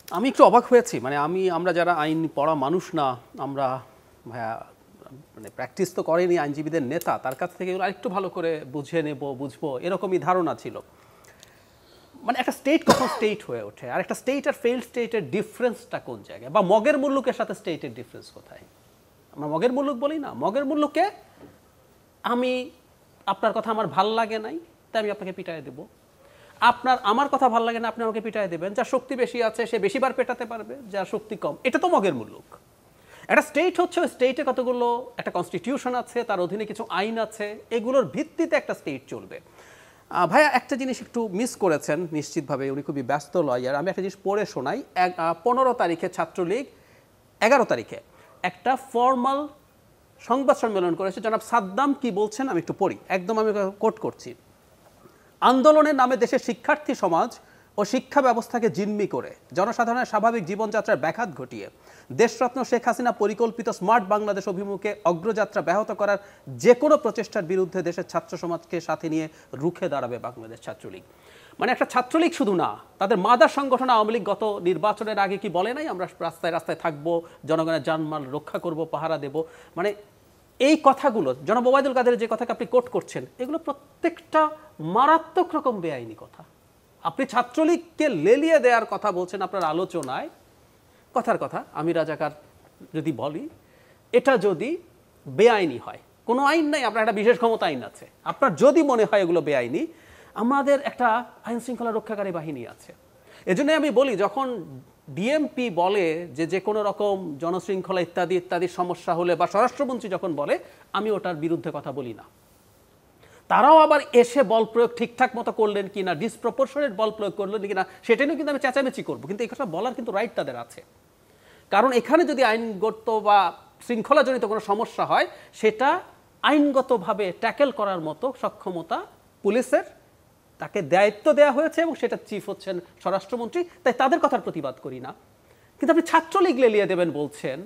আমি একটু অবাক হয়েছি, মানে আমরা যারা আইন পড়া মানুষ না, আমরা ভাইয়া মানে প্র্যাকটিস তো করেনি আইনজীবীদের নেতা, তার কাছ থেকে আরেকটু ভালো করে বুঝে নেব, বুঝবো এরকমই ধারণা ছিল। মানে একটা স্টেট কখন স্টেট হয়ে ওঠে, আর একটা স্টেট আর ফেইল্ড স্টেটের ডিফারেন্সটা কোন জায়গায়, বা মগের মুল্লুকের সাথে স্টেটের ডিফারেন্স কোথায়? আমরা মগের মুল্লুক বলি না, মগের মুল্লুকে আমি আপনার কথা আমার ভাল লাগে নাই তাই আমি আপনাকে পিটায় দেবো, আমার কথা ভালো লাগে না আপনি আমাকে পিটায় দেবেন, যার শক্তি বেশি আছে সে বেশিবার পেটাতে পারবে, যার শক্তি কম। এটা তো মগের মুল্লুক। একটা স্টেট হচ্ছে ওই স্টেটে কতগুলো একটা কনস্টিটিউশন আছে, তার অধীনে কিছু আইন আছে, এগুলোর ভিত্তিতে একটা স্টেট চলবে। ভাইয়া একটা জিনিস একটু মিস করেছেন নিশ্চিতভাবে, উনি খুবই ব্যস্ত লয়ার। আমি একটা জিনিস পড়ে শোনাই। 15 তারিখে ছাত্রলীগ 11 তারিখে একটা ফর্মাল সংবাদ সম্মেলন করেছে। জনাব সাদ্দাম কি বলছেন আমি একটু পড়ি, একদম আমি কোট করছি। আন্দোলনের নামে দেশের শিক্ষার্থী সমাজ ও শিক্ষা ব্যবস্থাকে জিম্মি করে জনসাধারণের স্বাভাবিক জীবনযাত্রার ব্যাঘাত ঘটিয়ে দেশরত্ন শেখ হাসিনা পরিকল্পিত স্মার্ট বাংলাদেশ অভিমুখে অগ্রযাত্রা ব্যাহত করার যে কোনো প্রচেষ্টার বিরুদ্ধে দেশের ছাত্র সমাজকে সাথে নিয়ে রুখে দাঁড়াবে বাংলাদেশ ছাত্রলীগ। মানে একটা ছাত্রলীগ শুধু না, তাদের মাদার সংগঠন আওয়ামী লীগ গত নির্বাচনের আগে কি বলে নাই আমরা রাস্তায় রাস্তায় থাকবো, জনগণের জানমাল রক্ষা করব, পাহারা দেব। মানে এই কথাগুলো জনাব ওবায়দুল কাদের যে কথাকে আপনি কোট করছেন, এগুলো প্রত্যেকটা মারাত্মক রকম বেআইনি কথা। আপনি ছাত্রলীগকে লেলিয়ে দেওয়ার কথা বলছেন আপনার আলোচনায়। কথার কথা, আমি রাজাকার যদি বলি, এটা যদি বেআইনি হয়, কোনো আইন নাই, আপনার একটা বিশেষ ক্ষমতা আইন আছে, আপনার যদি মনে হয় এগুলো বেআইনি, আমাদের একটা আইন শৃঙ্খলা রক্ষাকারী বাহিনী আছে। এজন্য আমি বলি, যখন ডিএমপি বলে যে কোনো রকম জনশৃঙ্খলা ইত্যাদি ইত্যাদি সমস্যা হলে, বা স্বরাষ্ট্রমন্ত্রী যখন বলে, আমি ওটার বিরুদ্ধে কথা বলি না। তারাও আবার এসে বল প্রয়োগ ঠিকঠাক মতো করলেন কিনা, ডিসপ্রপোর্শনেট বল প্রয়োগ করলেন কিনা, সেটা নিয়েও কিন্তু আমি চেঁচামেচি করবো, কিন্তু এই কথা বলার কিন্তু রাইট তাদের আছে। কারণ এখানে যদি আইনগত বা শৃঙ্খলাজনিত কোনো সমস্যা হয়, সেটা আইনগতভাবে ট্যাকেল করার মতো সক্ষমতা পুলিশের, তাকে দায়িত্ব দেওয়া হয়েছে, এবং সেটা চিফ হচ্ছেন স্বরাষ্ট্রমন্ত্রী, তাই তাদের কথার প্রতিবাদ করি না। কিন্তু আপনি ছাত্রলীগ লেলিয়ে দেবেন বলছেন,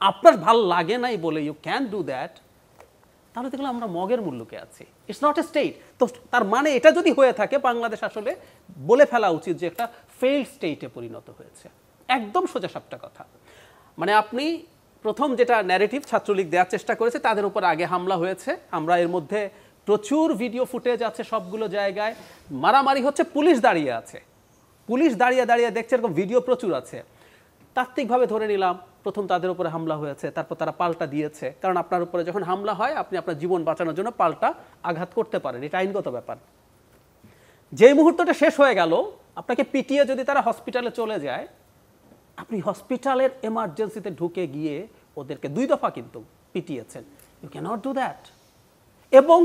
আপনার ভাল লাগে নাই বলে ইউ ক্যান ডু দ্যাট, তাহলে দেখলাম আমরা মগের মুল্লুকে আছি। It's not a state. তো তার মানে এটা যদি হয়ে থাকে, বাংলাদেশ আসলে বলে ফেলা উচিত যে একটা ফেইল্ড স্টেটে পরিণত হয়েছে। একদম সোজাসাপটা কথা। মানে আপনি প্রথম যেটা ন্যারেটিভ ছাত্রলীগ দেওয়ার চেষ্টা করেছে, তাদের উপর আগে হামলা হয়েছে, আমরা এর মধ্যে প্রচুর ভিডিও ফুটেজ আছে, সবগুলো জায়গায় মারামারি হচ্ছে, পুলিশ দাঁড়িয়ে আছে, পুলিশ দাঁড়িয়ে দাঁড়িয়ে দেখছে, এরকম ভিডিও প্রচুর আছে। তাত্ত্বিকভাবে ধরে নিলাম প্রথম তাদের উপরে হামলা হয়েছে, তারপর তারা পাল্টা দিয়েছে, কারণ আপনার উপরে যখন হামলা হয় আপনি আপনার জীবন বাঁচানোর জন্য পাল্টা আঘাত করতে পারেন, এটা আইনগত ব্যাপার। যেই মুহূর্তটা শেষ হয়ে গেল, আপনাকে পিটিয়ে যদি তারা হসপিটালে চলে যায়, আপনি হসপিটালের এমার্জেন্সিতে ঢুকে গিয়ে ওদেরকে 2 দফা কিন্তু পিটিয়েছেন। You can't do that. এবং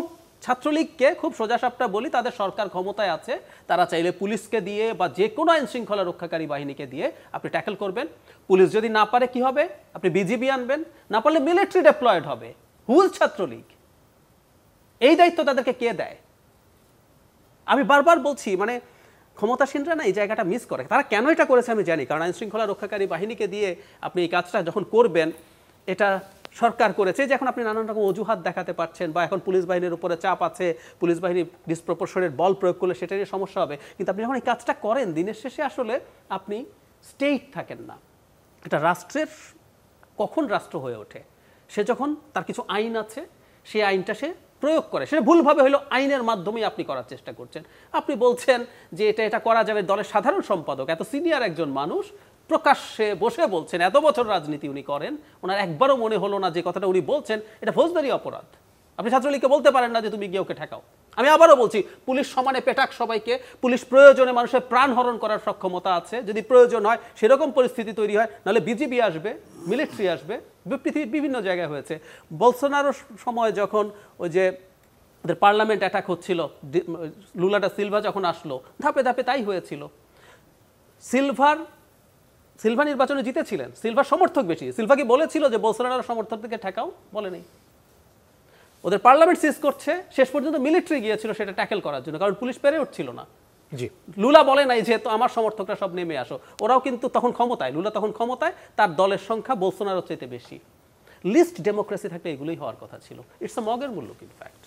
ছাত্রলীগকে খুব সোজাসাপটা বলি, তাদের সরকার ক্ষমতায় আছে, তারা চাইলে পুলিশকে দিয়ে বা যে কোনো আইন শৃঙ্খলা রক্ষাকারী বাহিনীকে দিয়ে আপনি ট্যাকেল করবেন। পুলিশ যদি না পারে কি হবে? আপনি বিজিবি আনবেন, না পারলে মিলিটারি ডেপ্লয়েড হবে। হুজ ছাত্রলীগ? এই দায়িত্ব তাদেরকে কে দেয়? আমি বারবার বলছি, মানে ক্ষমতাসীনরা না এই জায়গাটা মিস করে। তারা কেন এটা করেছে আমি জানি, কারণ আইন শৃঙ্খলা রক্ষাকারী বাহিনীকে দিয়ে আপনি এই কাজটা যখন করবেন, এটা সরকার করেছে, যে এখন আপনি নানান রকম অজুহাত দেখাতে পারছেন, বা এখন পুলিশ বাহিনীর উপরে চাপ আছে, পুলিশ বাহিনী ডিসপ্রপোর্শনেট বল প্রয়োগ করলে সেটা নিয়ে সমস্যা হবে। কিন্তু আপনি যখন এই কাজটা করেন, দিনের শেষে আসলে আপনি স্টেট থাকেন না। এটা রাষ্ট্রের কখন রাষ্ট্র হয়ে ওঠে? সে যখন তার কিছু আইন আছে, সেই আইনটা সে প্রয়োগ করে, সেটা ভুলভাবে হলো আইনের মাধ্যমেই আপনি করার চেষ্টা করছেন। আপনি বলছেন যে এটা করা যাবে, দলের সাধারণ সম্পাদক, এত সিনিয়র একজন মানুষ প্রকাশ্যে বসে বলছেন, এত বছর রাজনীতি উনি করেন, ওনার একবারও মনে হলো না যে কথাটা উনি বলছেন এটা ফৌজদারি অপরাধ। আপনি ছাত্রলীগকে বলতে পারেন না যে তুমি গিয়ে ওকে ঠেকাও। আমি আবারও বলছি, পুলিশ সমানে পেটাক সবাইকে, পুলিশ প্রয়োজনে মানুষের প্রাণ হরণ করার সক্ষমতা আছে, যদি প্রয়োজন হয় সেরকম পরিস্থিতি তৈরি হয়, নাহলে বিজিবি আসবে, মিলিটারি আসবে। পৃথিবীর বিভিন্ন জায়গায় হয়েছে। বলসোনারোর সময় যখন ওই যে ওদের পার্লামেন্ট অ্যাটাক হচ্ছিল, লুলা দা সিলভা যখন আসলো, ধাপে ধাপে তাই হয়েছিল। সিলভা নির্বাচনে জিতেছিলেন, সিলভার সমর্থক বেশি। সিলভা কি বলেছিল যে বলসোনারোর সমর্থকদেরকে ঠেকাও? বলে নেই। ওদের পার্লামেন্ট সিজ করছে, শেষ পর্যন্ত মিলিটারি গিয়েছিল সেটা ট্যাকেল করার জন্য, কারণ পুলিশ পেরে উঠছিল না। জি, লুলা বলে নাই যে তো আমার সমর্থকরা সব নেমে আসো। ওরাও কিন্তু তখন ক্ষমতায়, লুলা তখন ক্ষমতায়, তার দলের সংখ্যা বলসোনারোর চাইতে বেশি। লিস্ট ডেমোক্রেসি থাকলে এগুলোই হওয়ার কথা ছিল। ইটস আ মগের মুল্লুক ইনফ্যাক্ট।